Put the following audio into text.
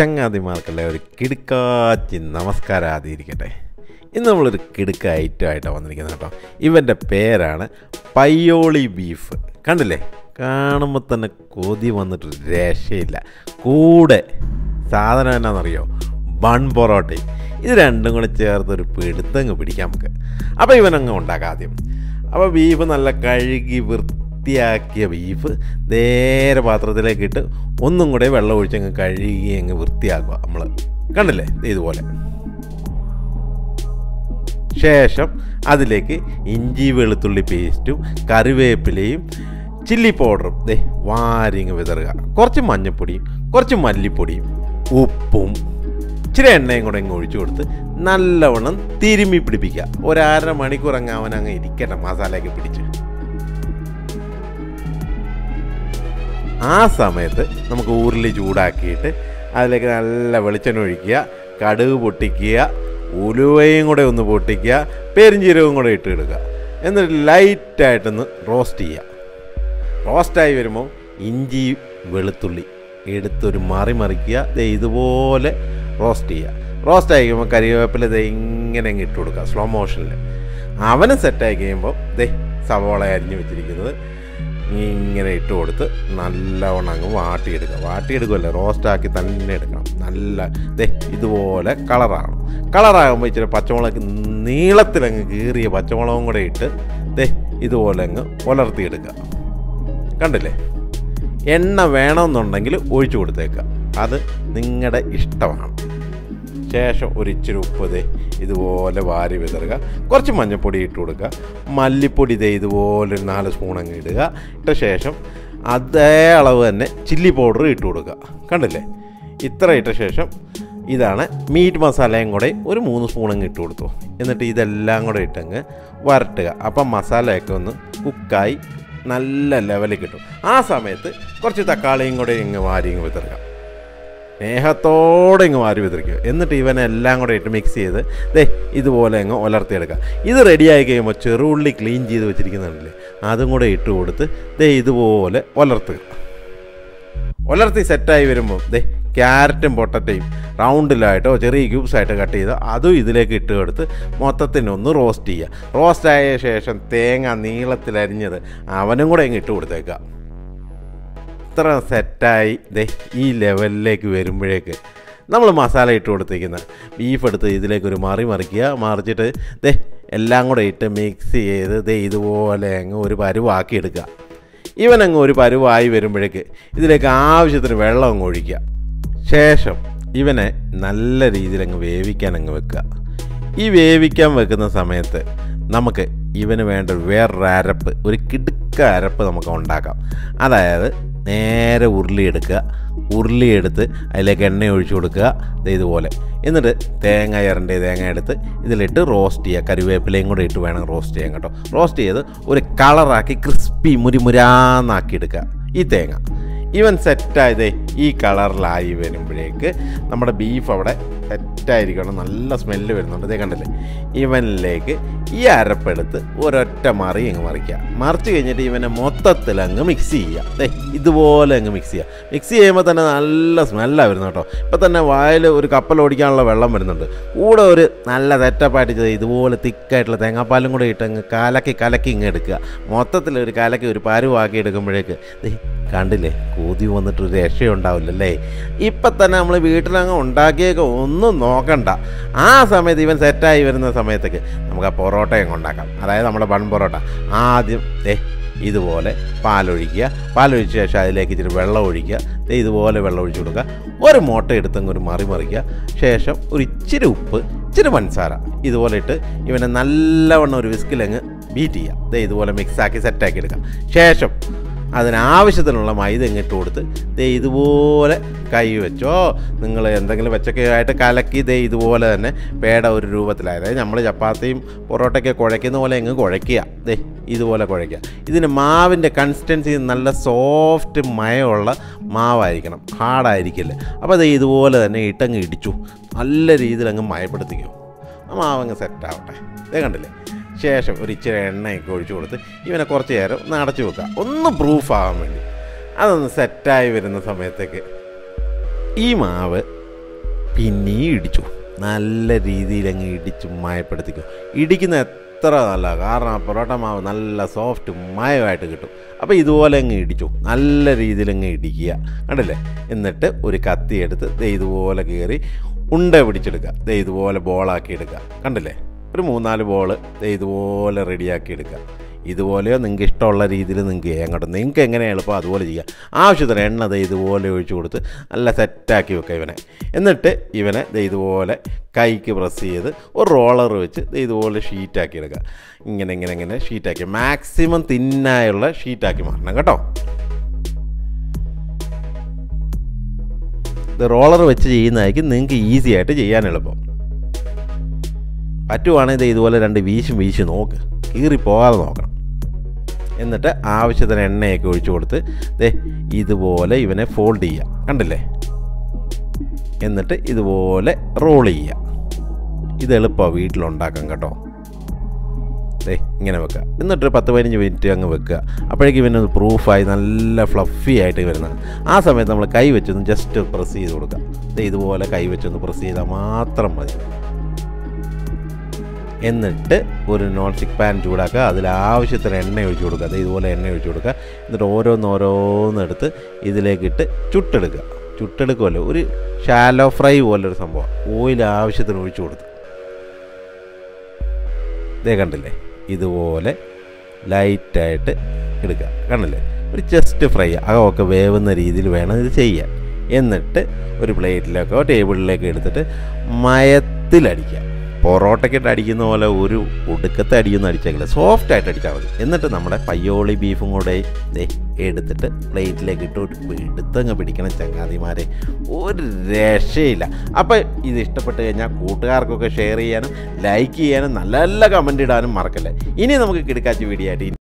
ചങ്ങാതിമാർക്കല്ലേ ഒരു കിടുക്കാച്ചി നമസ്കാരം ആദ്യയിരിക്കട്ടെ. ഇന്ന് നമ്മളൊരു കിടുക്ക ഐറ്റമായിട്ടാണ് വന്നിരിക്കുന്നത് കേട്ടോ. ഇവൻ്റെ പേരാണ് പയ്യോളി ബീഫ്. കണ്ടില്ലേ, കാണുമ്പോൾ തന്നെ കൊതി വന്നിട്ട് രക്ഷയില്ല. കൂടെ സാധനം എന്നാണെന്നറിയോ, ബൺ പൊറോട്ടയും. ഇത് രണ്ടും കൂടെ ചേർത്തൊരു പിടുത്തങ്ങ് പിടിക്കാം നമുക്ക്. അപ്പോൾ ഇവനങ്ങ് ഉണ്ടാക്കാം ആദ്യം. അപ്പോൾ ബീഫ് നല്ല കഴുകി വൃത്തിയാക്കിയ ബീഫ് നേരെ പാത്രത്തിലേക്ക് ഇട്ട് ഒന്നും കൂടെ വെള്ളം ഒഴിച്ചങ്ങ് കഴുകി അങ്ങ് വൃത്തിയാക്കുക നമ്മൾ. കണ്ടില്ലേ, ഇതുപോലെ. ശേഷം അതിലേക്ക് ഇഞ്ചി വെളുത്തുള്ളി പേസ്റ്റും കറിവേപ്പിലയും ചില്ലി പൗഡറും വാരിങ്ങ് വിതറുക. കുറച്ച് മഞ്ഞൾപ്പൊടിയും കുറച്ച് മല്ലിപ്പൊടിയും ഉപ്പും ഇച്ചിരി എണ്ണയും കൂടെ അങ്ങ് ഒഴിച്ചു കൊടുത്ത് നല്ലവണ്ണം തിരുമ്മി പിടിപ്പിക്കുക. ഒരു 1/2 മണിക്കൂർ അങ്ങ് അവനങ്ങ് ഇരിക്കട്ടെ മസാലയൊക്കെ പിടിച്ച്. ആ സമയത്ത് നമുക്ക് ഉരുളി ചൂടാക്കിയിട്ട് അതിലേക്ക് നല്ല വെളിച്ചെണ്ണ ഒഴിക്കുക, കടുക് പൊട്ടിക്കുക, ഉലുവയും കൂടെ ഒന്ന് പൊട്ടിക്കുക, പെരിഞ്ചീരകവും കൂടെ ഇടുക. എന്നിട്ട് ലൈറ്റായിട്ടൊന്ന് റോസ്റ്റ് ചെയ്യുക. റോസ്റ്റായി വരുമ്പോൾ ഇഞ്ചി വെളുത്തുള്ളി എടുത്തൊരു മറിക്കുക. ഇതുപോലെ റോസ്റ്റ് ചെയ്യുക. റോസ്റ്റായി കഴിയുമ്പോൾ കരിവേപ്പില ഇങ്ങനെ അങ്ങ് ഇട്ട് കൊടുക്കുക സ്ലോ മോഷനിൽ. അവന് സെറ്റായി കഴിയുമ്പോൾ സവോള അരിഞ്ഞ് വെച്ചിരിക്കുന്നത് ഇങ്ങനെ ഇട്ട് കൊടുത്ത് നല്ലവണ്ണം അങ്ങ് വാട്ടിയെടുക്കുമല്ലേ, റോസ്റ്റാക്കി തന്നെ എടുക്കണം. നല്ല ഇതുപോലെ കളറാകുമ്പോൾ ഇച്ചിരി പച്ചമുളക് നീളത്തിലങ്ങ് കീറിയ പച്ചമുളകും കൂടെ ഇട്ട് ഇതുപോലെ അങ്ങ് ഉലർത്തിയെടുക്കുക. കണ്ടില്ലേ, എണ്ണ വേണമെന്നുണ്ടെങ്കിൽ ഒഴിച്ചു കൊടുത്തേക്കുക, അത് നിങ്ങളുടെ ഇഷ്ടമാണ്. ശേഷം ഒരിച്ചിരി ഉപ്പ് ഇതുപോലെ വാരി വിതറുക. കുറച്ച് മഞ്ഞൾപ്പൊടി ഇട്ട് കൊടുക്കുക, മല്ലിപ്പൊടി ഇതുപോലെ 4 സ്പൂൺ അങ്ങ് ഇടുക. ഇട്ട ശേഷം അതേ അളവ് തന്നെ ചില്ലി പൗഡർ ഇട്ട് കൊടുക്കുക. കണ്ടില്ലേ, ഇത്ര ഇട്ട ശേഷം ഇതാണ് മീറ്റ് മസാലയും കൂടെ ഒരു 3 സ്പൂൺ അങ്ങ് ഇട്ട് കൊടുത്തു. എന്നിട്ട് ഇതെല്ലാം കൂടെ ഇട്ടങ്ങ് വരട്ടുക. അപ്പം മസാലയൊക്കെ ഒന്ന് കുക്കായി നല്ല ലെവലിൽ കിട്ടും. ആ സമയത്ത് കുറച്ച് തക്കാളിയും കൂടെ ഇങ്ങ് വാരി വിതറുക. സ്നേഹത്തോടെ ഇങ്ങ് വാരി വിതറിക്കുക. എന്നിട്ട് ഇവനെല്ലാം കൂടെ ഇട്ട് മിക്സ് ചെയ്ത് ഇതുപോലെ അങ്ങ് ഉലർത്തിയെടുക്കുക. ഇത് റെഡിയായി കഴിയുമ്പോൾ ചെറുള്ളി ക്ലീൻ ചെയ്ത് വെച്ചിരിക്കുന്നുണ്ടല്ലേ, അതും കൂടെ ഇട്ട് കൊടുത്ത് ഇതുപോലെ ഉലർത്തി സെറ്റായി വരുമ്പോൾ ക്യാരറ്റും പൊട്ടറ്റയും റൗണ്ടിലായിട്ടോ ചെറിയ ക്യൂബ്സായിട്ടോ കട്ട് ചെയ്ത് അതും ഇതിലേക്ക് ഇട്ട് കൊടുത്ത് മൊത്തത്തിനൊന്ന് റോസ്റ്റ് ചെയ്യുക. റോസ്റ്റായ ശേഷം തേങ്ങ നീളത്തിലരിഞ്ഞത് അവനും കൂടെ ഇങ്ങ് ഇട്ട് കൊടുത്തേക്കുക. ഇത്ര സെറ്റായി ഈ ലെവലിലേക്ക് വരുമ്പോഴേക്ക് നമ്മൾ മസാല ഇട്ട് കൊടുത്തേക്കുന്ന ബീഫ് എടുത്ത് ഇതിലേക്കൊരു മറിച്ചിട്ട് എല്ലാം കൂടെ ഇട്ട് മിക്സ് ചെയ്ത് ഇതുപോലെ അങ്ങ് ഒരു പരുവാക്കി എടുക്കുക. ഇവനങ്ങ് ഒരു പരുവായി വരുമ്പോഴേക്ക് ഇതിലേക്ക് ആവശ്യത്തിന് വെള്ളം അങ്ങ് ഒഴിക്കുക. ശേഷം ഇവനെ നല്ല രീതിയിൽ അങ്ങ് വേവിക്കാൻ അങ്ങ് വെക്കുക. ഈ വേവിക്കാൻ വെക്കുന്ന സമയത്ത് നമുക്ക് ഇവന് വേണ്ട വേറൊരു അരപ്പ്, ഒരു കിടുക്ക അരപ്പ് നമുക്ക് ഉണ്ടാക്കാം. അതായത് നേരെ ഉരുളി എടുത്ത് അതിലേക്ക് എണ്ണ ഒഴിച്ചു കൊടുക്കുക ഇതുപോലെ. എന്നിട്ട് തേങ്ങ എടുത്ത് ഇതിലിട്ട് റോസ്റ്റ് ചെയ്യുക. കറിവേപ്പിലയും കൂടെ ഇട്ട് വേണം റോസ്റ്റ് ചെയ്യാൻ കേട്ടോ. റോസ്റ്റ് ചെയ്ത് ഒരു കളറാക്കി ക്രിസ്പി മുരാന്നാക്കി എടുക്കുക ഈ തേങ്ങ. ഇവൻ സെറ്റായത് ഈ കളറിലായി വരുമ്പോഴേക്ക് നമ്മുടെ ബീഫ് അവിടെ സെറ്റായിരിക്കണം. നല്ല സ്മെല്ല് വരുന്നുണ്ട്, കണ്ടില്ലേ. ഇവനിലേക്ക് ഈ അരപ്പെടുത്ത് ഒരൊറ്റ മറിക്കുക. മറിച്ച് കഴിഞ്ഞിട്ട് ഇവനെ മൊത്തത്തിൽ അങ്ങ് മിക്സ് ചെയ്യുക. ഇതുപോലെ അങ്ങ് മിക്സ് ചെയ്യുമ്പോൾ തന്നെ നല്ല സ്മെല്ലാണ് വരുന്നത് കേട്ടോ. ഇപ്പം തന്നെ വായിൽ ഒരു കപ്പൽ ഓടിക്കാനുള്ള വെള്ളം വരുന്നുണ്ട്. കൂടെ ഒരു നല്ല സെറ്റപ്പായിട്ട് ഇതുപോലെ തിക്കായിട്ടുള്ള തേങ്ങാപ്പാലും കൂടെ ഇട്ട് അങ്ങ് കലക്കി ഇങ്ങ് എടുക്കുക. മൊത്തത്തിൽ ഒരു കലക്കി ഒരു പരുവാക്കി എടുക്കുമ്പോഴേക്ക് കണ്ടില്ലേ, കൊതി വന്നിട്ട് ഒരു രക്ഷയുണ്ടാവില്ലല്ലേ. ഇപ്പം തന്നെ നമ്മൾ വീട്ടിലങ്ങ് ഉണ്ടാക്കിയൊക്കെ ഒന്നും നോക്കണ്ട. ആ സമയത്ത് ഇവൻ സെറ്റായി വരുന്ന സമയത്തേക്ക് നമുക്ക് ആ പൊറോട്ടയും ഉണ്ടാക്കാം. അതായത് നമ്മുടെ ബൺ പൊറോട്ട. ആദ്യം ഇതുപോലെ പാലൊഴിച്ച ശേഷം അതിലേക്ക് ഇച്ചിരി വെള്ളം ഒഴിക്കുക. ഇതുപോലെ വെള്ളം ഒഴിച്ചു കൊടുക്കുക. ഒരു മുട്ട എടുത്തങ്ങ് ഒരു മറിക്കുക. ശേഷം ഒരു ഇച്ചിരി ഉപ്പ്, ഇച്ചിരി പഞ്ചസാര ഇതുപോലെ ഇട്ട് ഇവനെ നല്ലവണ്ണം ഒരു വിസ്കിലങ്ങ് ബീറ്റ് ചെയ്യുക. ഇതുപോലെ മിക്സാക്കി സെറ്റാക്കി എടുക്കുക. ശേഷം അതിനാവശ്യത്തിനുള്ള മൈദ ഇങ്ങിട്ട് കൊടുത്ത് ഇതുപോലെ കൈ വെച്ചോ, നിങ്ങൾ എന്തെങ്കിലും വെച്ചൊക്കെ ആയിട്ട് കലക്കി ഇതുപോലെ തന്നെ പേട ഒരു രൂപത്തിലായത് നമ്മൾ ചപ്പാത്തിയും പൊറോട്ടയൊക്കെ കുഴയ്ക്കുന്ന പോലെ അങ്ങ് കുഴയ്ക്കുക. ഇതുപോലെ കുഴയ്ക്കുക. ഇതിന് മാവിൻ്റെ കൺസിസ്റ്റൻസി നല്ല സോഫ്റ്റ് മയമുള്ള മാവായിരിക്കണം, ഹാർഡായിരിക്കില്ല. അപ്പോൾ ഇതുപോലെ തന്നെ ഇട്ടങ്ങ് ഇടിച്ചു നല്ല രീതിയിൽ അങ്ങ് മയപ്പെടുത്തിക്കും. ആ മാവങ്ങ് സെറ്റാവട്ടെ. കണ്ടില്ലേ. ശേഷം ഒരു ഇച്ചിരി എണ്ണയൊക്കെ ഒഴിച്ചു കൊടുത്ത് ഇവനെ കുറച്ച് നേരം ഒന്ന് അടച്ചു വെക്കുക, ഒന്ന് പ്രൂഫ് ആകാൻ വേണ്ടി. അതൊന്ന് സെറ്റായി വരുന്ന സമയത്തേക്ക് ഈ മാവ് പിന്നെയും ഇടിച്ചു, നല്ല രീതിയിൽ അങ്ങ് ഇടിച്ച് മയപ്പെടുത്തിക്കും. ഇടിക്കുന്ന എത്ര നല്ല, കാരണം ആ പൊറോട്ട മാവ് നല്ല സോഫ്റ്റ് മയമായിട്ട് കിട്ടും. അപ്പോൾ ഇതുപോലെ അങ്ങ് ഇടിച്ചു, നല്ല രീതിയിൽ അങ്ങ് ഇടിക്കുക, കണ്ടില്ലേ? എന്നിട്ട് ഒരു കത്തി എടുത്ത് ഇതുപോലെ കയറി ഉണ്ട പിടിച്ചെടുക്കുക, ഇതുപോലെ ബോളാക്കി എടുക്കുക, കണ്ടില്ലേ? ഒരു 3-4 ബോൾ ഇതുപോലെ റെഡിയാക്കി എടുക്കുക. ഇതുപോലെയോ നിങ്ങൾക്ക് ഇഷ്ടമുള്ള രീതിയിൽ നിങ്ങൾക്ക് ചെയ്യാൻ കേട്ടോ. നിങ്ങൾക്ക് എങ്ങനെ എളുപ്പം അതുപോലെ ചെയ്യുക. ആവശ്യത്തിന് എണ്ണ ഇതുപോലെ ഒഴിച്ചു കൊടുത്ത് നല്ല സെറ്റാക്കി വെക്കുക ഇവനെ. എന്നിട്ട് ഇവനെ ഇതുപോലെ കൈക്ക് പ്രസ് ചെയ്ത് ഒരു റോളർ വെച്ച് ഇതുപോലെ ഷീറ്റാക്കി എടുക്കുക. ഇങ്ങനെ ഷീറ്റാക്കി മാക്സിമം തിന്നായുള്ള ഷീറ്റാക്കി മാറണം കേട്ടോ. ഇത് റോളർ വെച്ച് ചെയ്യുന്നതായിരിക്കും നിങ്ങൾക്ക് ഈസി ആയിട്ട് ചെയ്യാൻ എളുപ്പം. പറ്റുവാണെങ്കിൽ ഇതുപോലെ 2 വീശി നോക്ക്, കീറിപ്പോകാതെ നോക്കണം. എന്നിട്ട് ആവശ്യത്തിന് എണ്ണയൊക്കെ ഒഴിച്ചു കൊടുത്ത് ഇതുപോലെ ഇവനെ ഫോൾഡ് ചെയ്യുക, കണ്ടില്ലേ? എന്നിട്ട് ഇതുപോലെ റോൾ ചെയ്യുക. ഇത് എളുപ്പമാണ് വീട്ടിലുണ്ടാക്കാം കേട്ടോ. ഇങ്ങനെ വെക്കുക. എന്നിട്ടൊരു 10-15 മിനിറ്റ് അങ്ങ് വെക്കുക. അപ്പോഴേക്കും ഇവനൊന്ന് പ്രൂഫായി നല്ല ഫ്ലഫി ആയിട്ട് വരുന്നതാണ്. ആ സമയത്ത് നമ്മൾ കൈ വെച്ചൊന്ന് ജസ്റ്റ് പ്രസ് ചെയ്ത് കൊടുക്കുക. ഇതുപോലെ കൈ വെച്ചൊന്ന് പ്രസ് ചെയ്താൽ മാത്രം മതി. എന്നിട്ട് ഒരു നോൺ സ്റ്റിക്ക് പാൻ ചൂടാക്കുക, അതിൽ ആവശ്യത്തിന് എണ്ണ ഒഴിച്ച് കൊടുക്കുക. ഇതുപോലെ എണ്ണ ഒഴിച്ച് കൊടുക്കുക. എന്നിട്ട് ഓരോന്നോരോന്നെടുത്ത് ഇതിലേക്കിട്ട് ചുട്ടെടുക്കുമല്ലോ, ഒരു ഷാലോ ഫ്രൈ പോലൊരു സംഭവം. ഓയിൽ ആവശ്യത്തിന് ഒഴിച്ച് കൊടുത്ത് കണ്ടില്ലേ? ഇതുപോലെ ലൈറ്റായിട്ട് എടുക്കുക, കണ്ടില്ലേ? ഒരു ജസ്റ്റ് ഫ്രൈ, അകമൊക്കെ വേവുന്ന രീതിയിൽ വേണം ഇത് ചെയ്യാൻ. എന്നിട്ട് ഒരു പ്ലേറ്റിലേക്കോ ടേബിളിലേക്കോ എടുത്തിട്ട് മയത്തിലടിക്കുക. പൊറോട്ടയ്ക്കിട്ട് അടിക്കുന്ന പോലെ ഒരു ഒടുക്കത്തെ അടിയൊന്നും അടിച്ചേക്കില്ല, സോഫ്റ്റായിട്ട് അടിച്ചാൽ മതി. എന്നിട്ട് നമ്മുടെ പയ്യോളി ബീഫും കൂടെ എടുത്തിട്ട് പ്ലേറ്റിലേക്ക് ഇട്ട് എടുത്തങ്ങ് പിടിക്കണം ചങ്ങാതിമാരെ, ഒരു രക്ഷയില്ല. അപ്പോൾ ഇത് ഇഷ്ടപ്പെട്ട് കഴിഞ്ഞാൽ കൂട്ടുകാർക്കൊക്കെ ഷെയർ ചെയ്യാനും ലൈക്ക് ചെയ്യാനും നല്ല കമൻറ്റ് ഇടാനും മറക്കല്ലേ. ഇനി നമുക്ക് കിടക്കാച്ച വീഡിയോ ആയിട്ട്